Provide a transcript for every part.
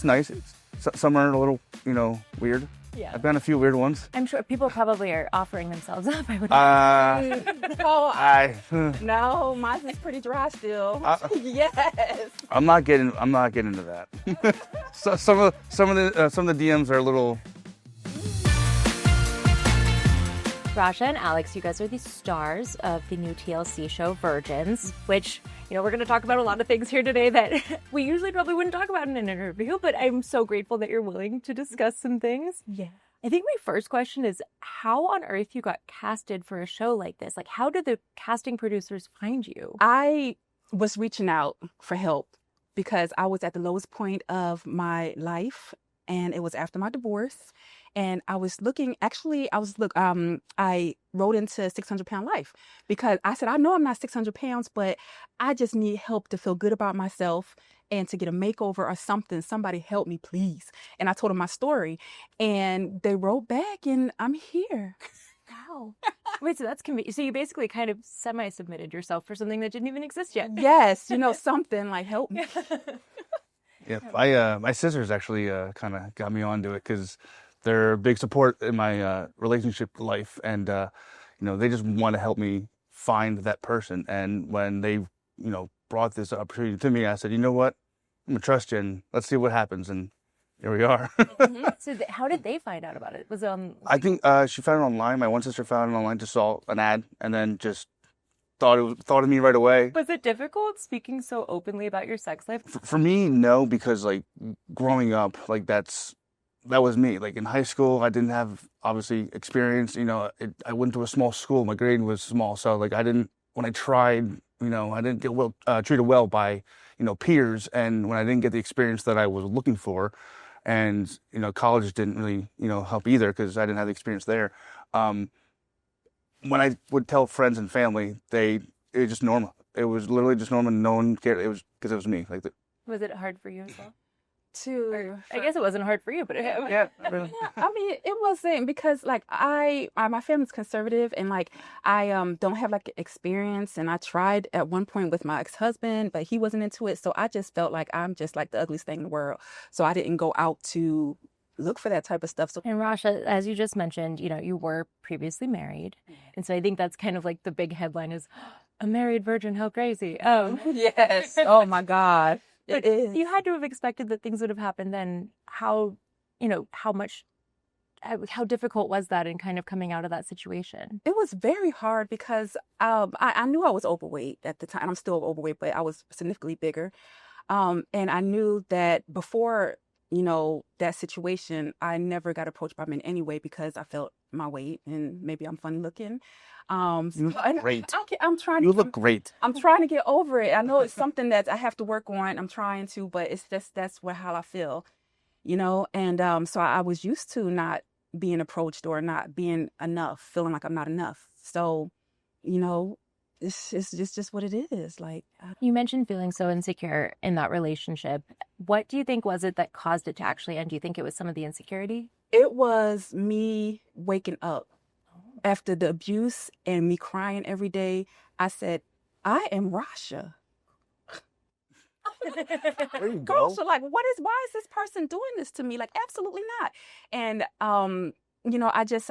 it's nice. Some are a little, weird. Yeah. I've done a few weird ones. I'm sure people probably are offering themselves up. I would. No, mine is pretty dry still. Yes. I'm not getting into that. So, some of the DMs are a little. Rhasha and Alex, you guys are the stars of the new TLC show Virgins, which, we're going to talk about a lot of things here today that we usually probably wouldn't talk about in an interview, but I'm so grateful that you're willing to discuss some things. Yeah. I think my first question is how on earth you got casted for a show like this? Like, how did the casting producers find you? I was reaching out for help because I was at the lowest point of my life, and it was after my divorce. And I was looking, I wrote into 600 Pound Life because I said, I know I'm not 600 pounds, but I just need help to feel good about myself and to get a makeover or something. Somebody help me, please. And I told them my story, and they wrote back, and I'm here. Wow. Wait, so that's convenient. So you basically kind of semi-submitted yourself for something that didn't even exist yet. Yes, something like help me. Yeah, my sisters actually kind of got me onto it because they're a big support in my relationship life, and they just want to help me find that person. And when they brought this opportunity to me, I said, you know what, I'm gonna trust you, and let's see what happens. And here we are. So how did they find out about it? Was I think she found it online. My one sister found it online, just saw an ad, and then just thought of me right away. Was it difficult speaking so openly about your sex life? For me, no, because growing up, that was me. In high school, I didn't have obviously experience. I went to a small school. My grade was small, so when I tried, I didn't get treated well by peers, and when I didn't get the experience that I was looking for, and college didn't really help either because I didn't have the experience there. When I would tell friends and family, it was just normal. It was literally just normal. No one cared. It was because it was me. Was it hard for you as well? I guess it wasn't hard for you, but yeah. Really. I mean, it wasn't because my family's conservative, and I don't have experience, and I tried at one point with my ex-husband, but he wasn't into it, so I just felt like I'm just the ugliest thing in the world, so I didn't go out to look for that type of stuff. So, and Rhasha, as you just mentioned, you were previously married, and so I think that's kind of the big headline is a married virgin, how crazy. Yes. Oh my God. But it is. You had to have expected that things would have happened then. How difficult was that in kind of coming out of that situation? It was very hard because I knew I was overweight at the time. I'm still overweight, but I was significantly bigger. And I knew that before, that situation, I never got approached by men anyway because I felt my weight and maybe I'm funny looking. You look great. You look great. I'm trying to get over it. I know it's something that I have to work on. I'm trying to, but it's just that's how I feel, And so I was used to not being approached or not being enough, feeling like I'm not enough. So, it's just what it is. You mentioned feeling so insecure in that relationship. What do you think was it that caused it to actually end? Do you think it was some of the insecurity? It was me waking up after the abuse and me crying every day. I said, I am Rhasha. There you go. So why is this person doing this to me? Absolutely not. And, I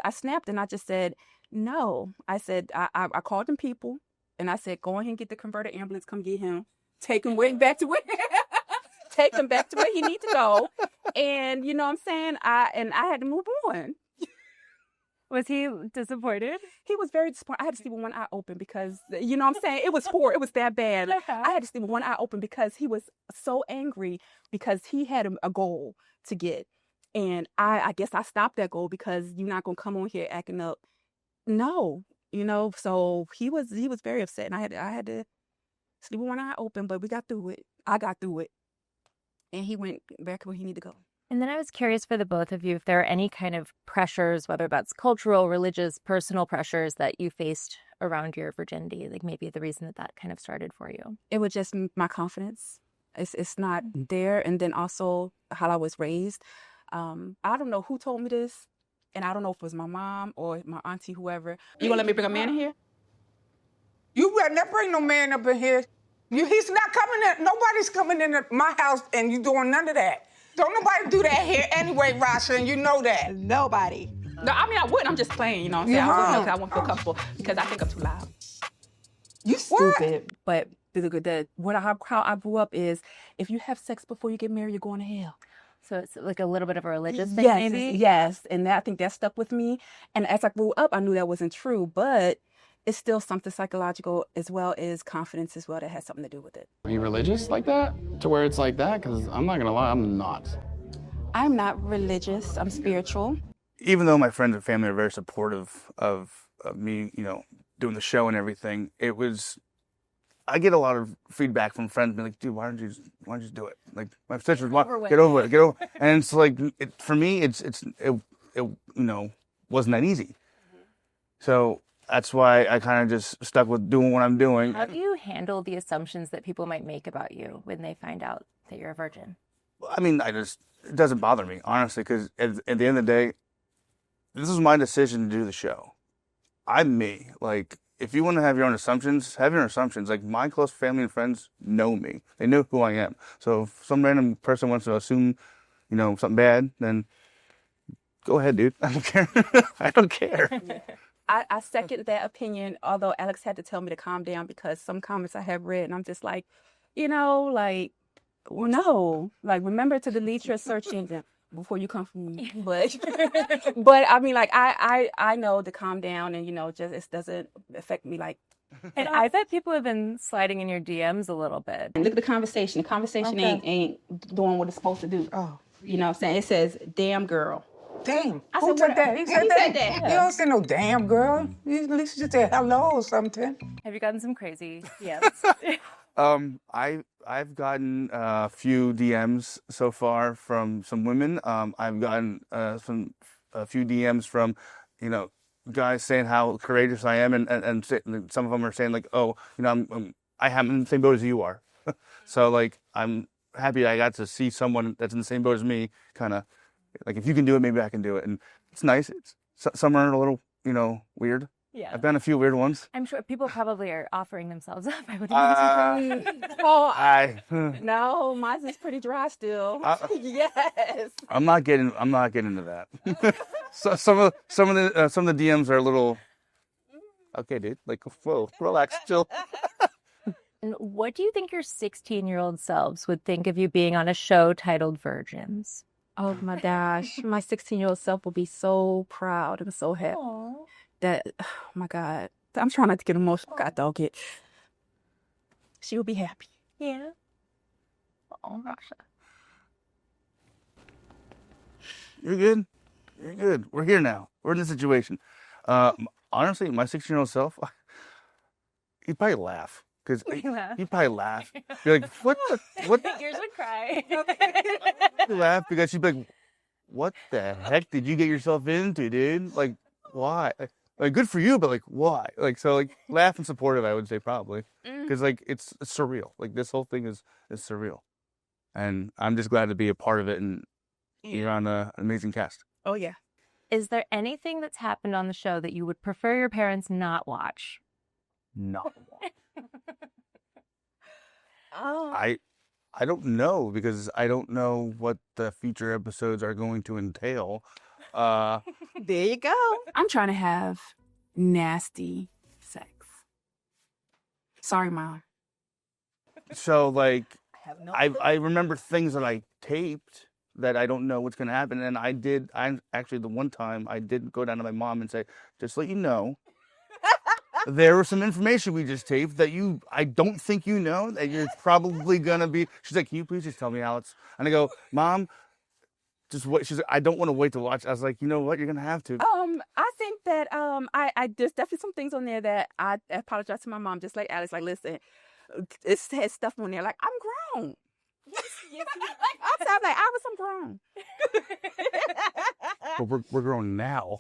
snapped and I just said, no. I said, I called them people and I said, go ahead and get the converted ambulance, come get him. Take him back to where he needs to go. And you know what I'm saying? I had to move on. Was he disappointed? He was very disappointed. I had to sleep with one eye open because, you know what I'm saying? It was that bad. I had to sleep with one eye open because he was so angry because he had a goal to get. And I guess I stopped that goal because you're not going to come on here acting up. No, so he was very upset. And I had to sleep with one eye open, but we got through it. I got through it. And he went back where he needed to go. And then I was curious for the both of you if there are any kind of pressures, whether that's cultural, religious, personal pressures that you faced around your virginity, maybe the reason that kind of started for you. It was just my confidence. It's not there. And then also how I was raised. I don't know who told me this, and I don't know if it was my mom or my auntie, whoever. You gonna let me bring a man in here? You better not bring no man up in here. He's not coming in. Nobody's coming in my house and you doing none of that. Don't nobody do that here anyway, Rhasha, and you know that. Nobody. No, I mean, I wouldn't. I'm just playing, you know what I'm saying? I wouldn't because I wouldn't feel comfortable because I think I'm too loud. You stupid. But how I grew up is if you have sex before you get married, you're going to hell. So it's like a little bit of a religious thing, Yes, maybe? yes. And I think that stuck with me. And as I grew up, I knew that wasn't true, but it's still something psychological as well as confidence as well that has something to do with it. Are you religious like that? To where it's like that? Because I'm not gonna lie, I'm not. I'm not religious. I'm spiritual. Even though my friends and family are very supportive of me, you know, doing the show and everything, I get a lot of feedback from friends being like, dude, why don't you just do it? Like my sister's, get over it. And it's like, for me, it you know, wasn't that easy. So that's why I kind of just stuck with doing what I'm doing. How do you handle the assumptions that people might make about you when they find out that you're a virgin? I mean, it doesn't bother me, honestly, because at the end of the day, this is my decision to do the show. I'm me. Like, if you want to have your own assumptions, have your own assumptions. Like, my close family and friends know me. They know who I am. So if some random person wants to assume, you know, something bad, then go ahead, dude. I don't care. I don't care. I second that opinion, although Alex had to tell me to calm down because some comments I have read, and I'm just like, you know, like, well, no. Like, remember to delete your search engine before you come for me. But I mean, like, I know to calm down and, you know, just it doesn't affect me like. And I bet people have been sliding in your DMs a little bit. And look at the conversation. The conversation ain't doing what it's supposed to do. Oh. You know what I'm saying? It says, damn girl. Damn. I Who said, said that? He said that? You don't say no damn girl. You at least just say hello or something. Have you gotten some crazy DMs? I've gotten a few DMs so far from some women. I've gotten a few DMs from, you know, guys saying how courageous I am, and some of them are saying like, oh, you know, I'm in the same boat as you are. So like, I'm happy I got to see someone that's in the same boat as me, kind of like, if you can do it, maybe I can do it. And it's nice. Some are a little, you know, weird. Yeah. I've done a few weird ones. I'm sure people probably are offering themselves up. I would imagine. No, mine is pretty dry still. Yes. I'm not getting into that. So some of the DMs are a little, okay, dude, like, whoa, relax, chill. And what do you think your 16-year-old selves would think of you being on a show titled Virgins? Oh my gosh, my 16-year-old self will be so proud and so happy. Aww. That, oh my God, I'm trying not to get emotional. God dog it. She will be happy. Yeah. Oh, Rhasha. You're good. You're good. We're here now. We're in this situation. Honestly, my 16-year-old self, he'd probably laugh. Because he'd probably laugh. Be like, what? Yours would cry. He'd laugh because she'd be like, what the heck did you get yourself into, dude? Like, why? Like, good for you, but like, why? Like, so like, laugh and supportive, I would say probably. Because like, it's surreal. Like, this whole thing is surreal. And I'm just glad to be a part of it, and you're on an amazing cast. Oh, yeah. Is there anything that's happened on the show that you would prefer your parents not watch? No. Oh. I don't know, because I don't know what the future episodes are going to entail. There you go. I'm trying to have nasty sex. Sorry, Mom. So like, I remember things that I taped that I don't know what's going to happen. And I actually, the one time I did go down to my mom and say, just let you know, there was some information we just taped that I don't think you know, that you're probably going to be. She's like, can you please just tell me, Alex? And I go, Mom, just what? She's like, I don't want to wait to watch. I was like, you know what? You're going to have to. I think that there's definitely some things on there that I apologize to my mom, just like Alex, like, listen, it has stuff on there, like, I'm grown. I'm like, I'm grown. But we're grown now.